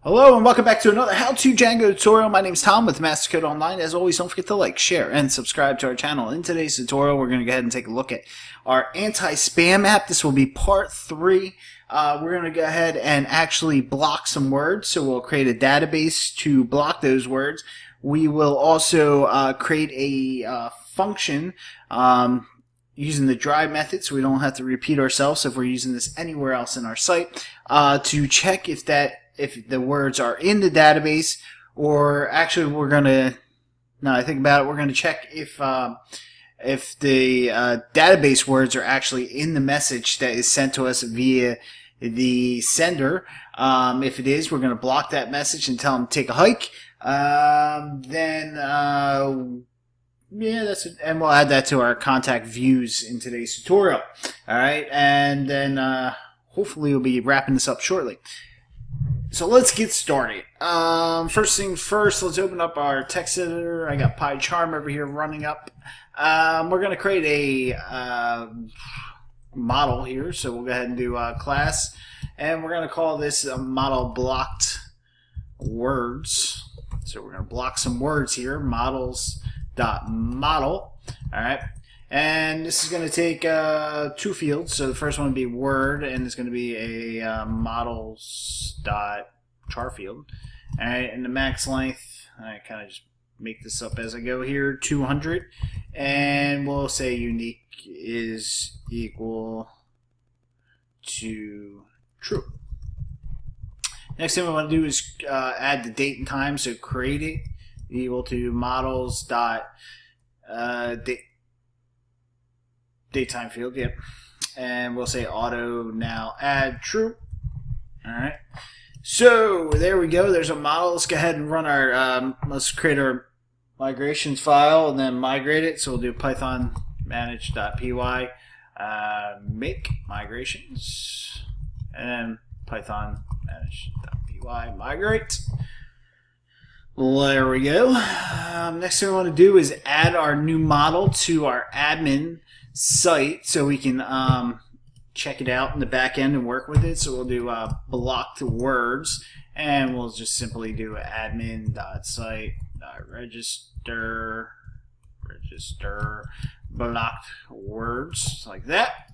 Hello and welcome back to another How to Django tutorial. My name is Tom with Master Code Online. As always, don't forget to like, share, and subscribe to our channel. In today's tutorial, we're going to go ahead and take a look at our anti-spam app. This will be part 3. We're going to go ahead and actually block some words. So we'll create a database to block those words. We will also create a function using the drive method, so we don't have to repeat ourselves if we're using this anywhere else in our site, to check if the words are in the database, or actually we're going to, now I think about it, we're going to check if the database words are actually in the message that is sent to us via the sender. If it is, we're going to block that message and tell them to take a hike. Yeah, that's it. And we'll add that to our contact views in today's tutorial. Alright, and then hopefully we'll be wrapping this up shortly. So let's get started. First things first, let's open up our text editor. I got PyCharm over here running up. We're going to create a model here, so we'll go ahead and do class, and we're going to call this model blocked words. So we're going to block some words here, models.model. Alright. And this is going to take 2 fields. So the first one would be word, and it's going to be a models.char field. All right, and the max length, I kind of just make this up as I go here, 200. And we'll say unique is equal to true. Next thing we want to do is add the date and time. So create it equal to models.date. Datetime field, yep. And we'll say auto now add true. Alright. So there we go. There's a model. Let's go ahead and run our let's create our migrations file and then migrate it. So we'll do python manage.py make migrations and python manage.py migrate. There we go. Next thing we want to do is add our new model to our admin site so we can check it out in the back end and work with it. So we'll do blocked words, and we'll just simply do admin.site.register blocked words like that.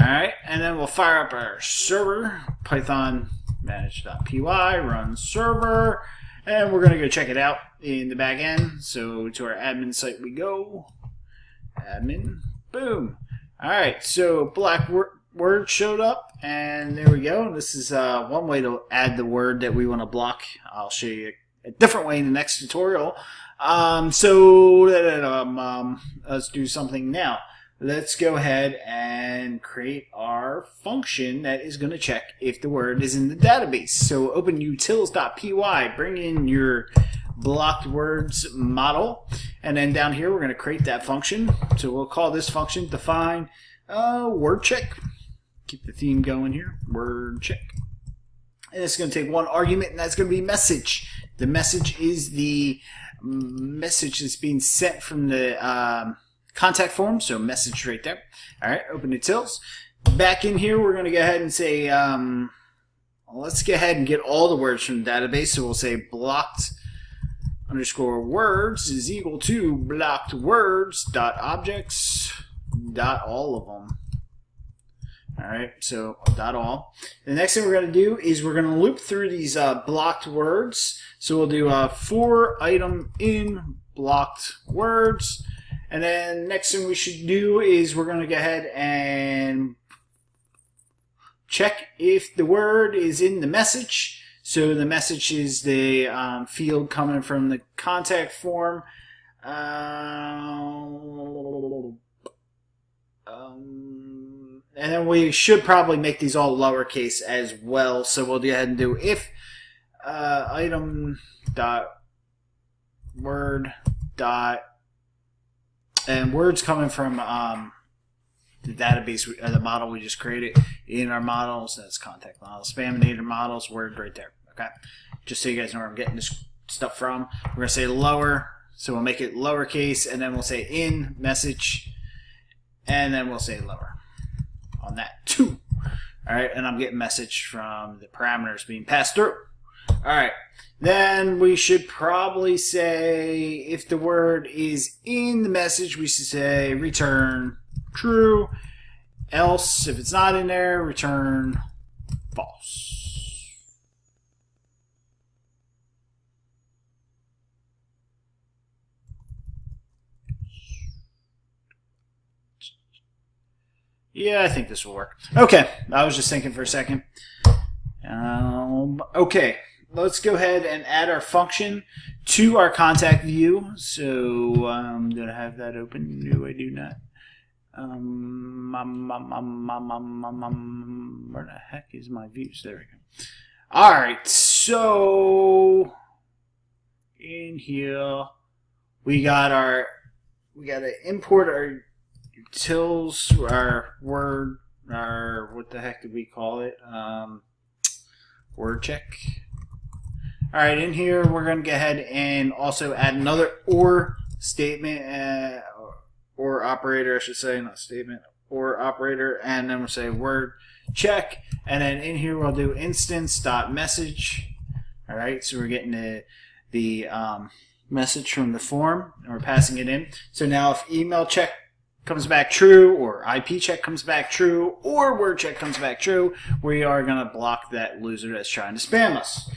Alright, and then we'll fire up our server, python manage.py run server, and we're going to go check it out in the back end. So to our admin site we go, admin. Boom. Alright, so black word showed up, and there we go. This is one way to add the word that we want to block. I'll show you a different way in the next tutorial. Let's do something now. Let's go ahead and create our function that is going to check if the word is in the database. So open utils.py, bring in your blocked words model, and then down here we're going to create that function. So we'll call this function define word check. Keep the theme going here, word check. And it's going to take one argument, and that's going to be message. The message is the message that's being sent from the contact form, so message right there. Alright, open utils. Back in here we're going to go ahead and say let's go ahead and get all the words from the database. So we'll say blocked underscore words is equal to blocked words dot objects dot all of them. Alright, so dot all. The next thing we're going to do is we're going to loop through these blocked words. So we'll do for item in blocked words. And then next thing we should do is we're going to go ahead and check if the word is in the message. So the message is the field coming from the contact form. And then we should probably make these all lowercase as well. So we'll go ahead and do if item dot word dot, and words coming from the database, the model we just created in our models. That's contact models, Spaminator models, word right there. Okay, just so you guys know where I'm getting this stuff from. We're gonna say lower, so we'll make it lowercase, and then we'll say in message, and then we'll say lower on that too. All right, and I'm getting message from the parameters being passed through. Alright. Then we should probably say, if the word is in the message, we should say return true. Else, if it's not in there, return false. Yeah, I think this will work. Okay, I was just thinking for a second. Okay, let's go ahead and add our function to our contact view. So, do I have that open? No, I do not. Where the heck is my views? There we go. Alright, so in here we gotta import our utils, our word, our, what the heck did we call it? Word check. Alright, in here we're going to go ahead and also add another OR statement, or operator, I should say, not statement, or operator, and then we'll say word check, and then in here we'll do instance.message. Alright, so we're getting the message from the form, and we're passing it in. So now if email check comes back true, or IP check comes back true, or word check comes back true, we are going to block that loser that's trying to spam us.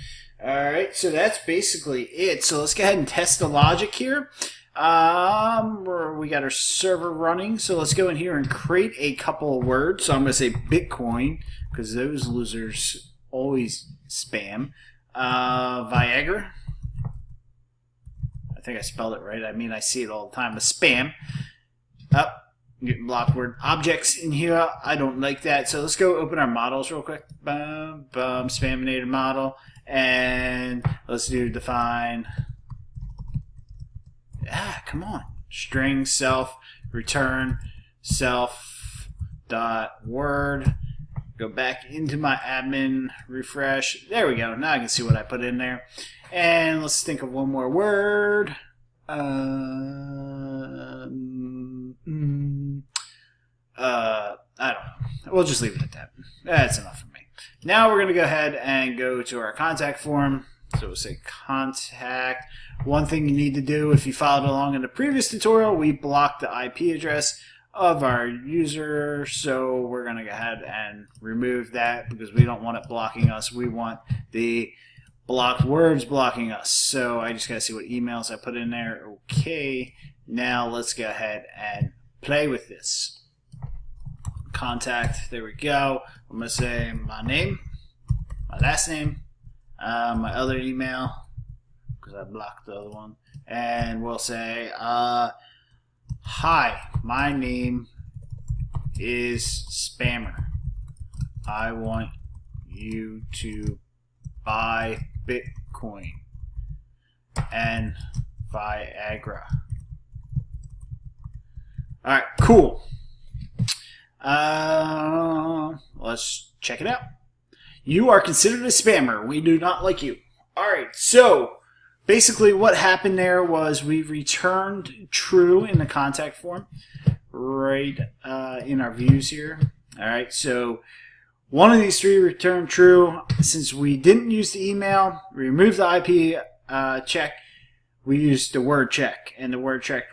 Alright, so that's basically it. So let's go ahead and test the logic here. We got our server running, so let's go in here and create a couple of words. So I'm going to say Bitcoin, because those losers always spam. Viagra. I think I spelled it right. I mean, I see it all the time. A spam. Getting blocked word objects in here. I don't like that. So let's go open our models real quick. Spaminator model. And let's do define. Come on. String self return self dot word. Go back into my admin, refresh. There we go. Now I can see what I put in there. And let's think of one more word. I don't know. We'll just leave it at that. That's enough for me. Now we're going to go ahead and go to our contact form. So we'll say contact. One thing you need to do, if you followed along in the previous tutorial, we blocked the IP address of our user. So we're going to go ahead and remove that because we don't want it blocking us. We want the blocked words blocking us. So I just got to see what emails I put in there. Okay. Now let's go ahead and play with this. Contact, there we go. I'm going to say my name, my last name, my other email, because I blocked the other one, and we'll say, hi, my name is Spammer. I want you to buy Bitcoin and Viagra. Alright, cool. Let's check it out. You are considered a spammer. We do not like you. Alright, so basically what happened there was we returned true in the contact form right in our views here. Alright, so one of these three returned true. Since we didn't use the email, we removed the IP check, we used the word check, and the word check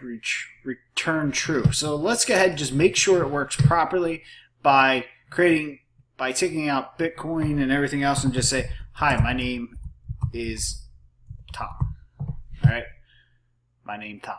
returned true. So let's go ahead and just make sure it works properly by taking out Bitcoin and everything else and just say, hi, my name is Tom. Alright? My name Tom.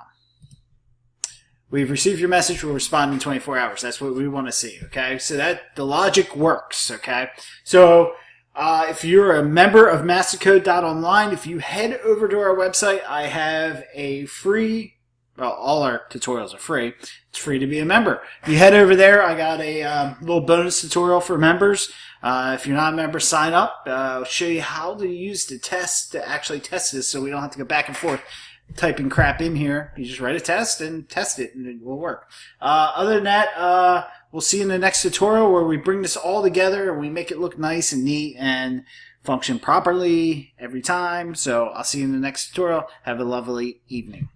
We've received your message. We'll respond in 24 hours. That's what we want to see. Okay? So that the logic works. Okay? So if you're a member of mastercode.online, if you head over to our website, I have a free, well, all our tutorials are free. It's free to be a member. If you head over there, I got a little bonus tutorial for members. If you're not a member, sign up. I'll show you how to use the test to actually test this so we don't have to go back and forth typing crap in here. You just write a test and test it and it will work. Other than that, we'll see you in the next tutorial where we bring this all together and we make it look nice and neat and function properly every time. So I'll see you in the next tutorial. Have a lovely evening.